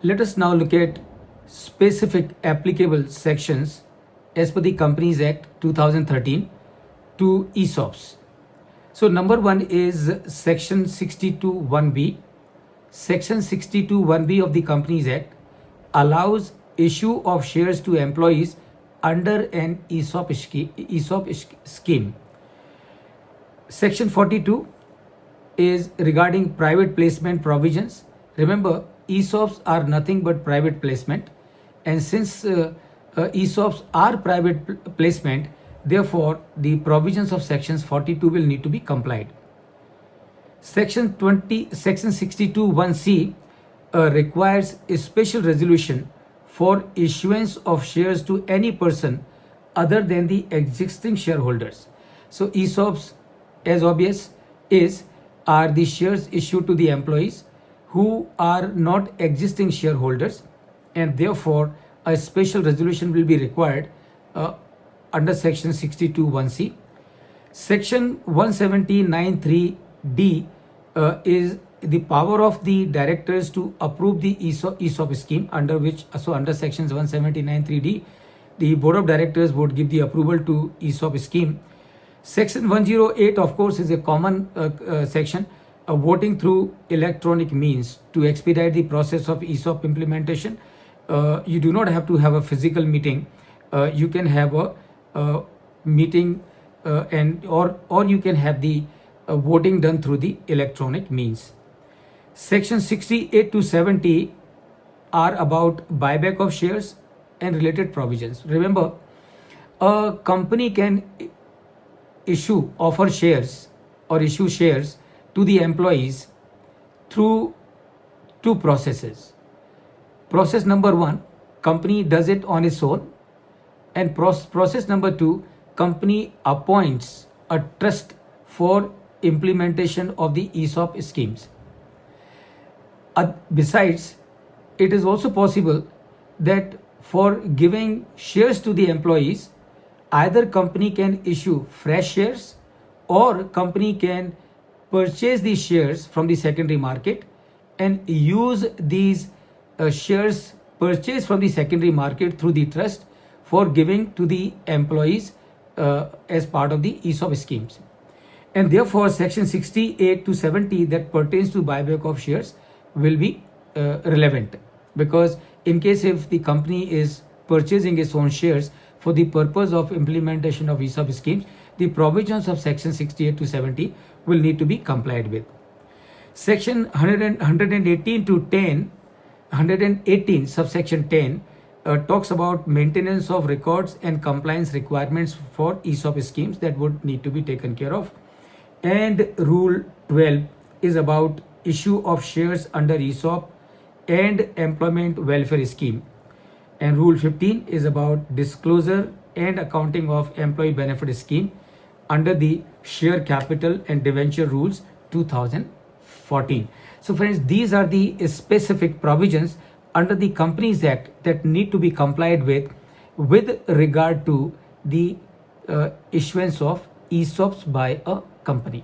Let us now look at specific applicable sections as per the Companies Act 2013 to ESOPs. So number one is section 62(1)(b). Section 62(1)(b) of the Companies Act allows issue of shares to employees under an ESOP scheme. Section 42 is regarding private placement provisions. Remember, ESOPs are nothing but private placement, and since ESOPs are private placement, therefore the provisions of sections 42 will need to be complied. Section 62(1)(c) requires a special resolution for issuance of shares to any person other than the existing shareholders. So ESOPs, as obvious, are the shares issued to the employees who are not existing shareholders, and therefore a special resolution will be required under section 62(1)(c). Section 179(3)(d) is the power of the directors to approve the ESOP scheme, under sections 179(3)(d), the board of directors would give the approval to ESOP scheme. Section 108, of course, is a common section, voting through electronic means to expedite the process of ESOP implementation. You do not have to have a physical meeting. You can have a meeting or you can have the voting done through the electronic means. Section 68 to 70 are about buyback of shares and related provisions. Remember, a company can offer shares or issue shares to the employees through two processes. Process number one, company does it on its own, and process number two, company appoints a trust for implementation of the ESOP schemes. Besides, it is also possible that for giving shares to the employees, either company can issue fresh shares or company can purchase these shares from the secondary market and use these shares purchased from the secondary market through the trust for giving to the employees as part of the ESOP schemes. And therefore, section 68 to 70 that pertains to buyback of shares will be relevant, because in case if the company is purchasing its own shares for the purpose of implementation of ESOP schemes, the provisions of section 68 to 70 will need to be complied with. Section 118 to 118 subsection 10 talks about maintenance of records and compliance requirements for ESOP schemes that would need to be taken care of. And rule 12 is about issue of shares under ESOP and employment welfare scheme. And rule 15 is about disclosure and accounting of employee benefit scheme under the share capital and debenture rules 2014. So friends, these are the specific provisions under the Companies Act that need to be complied with regard to the issuance of ESOPs by a company.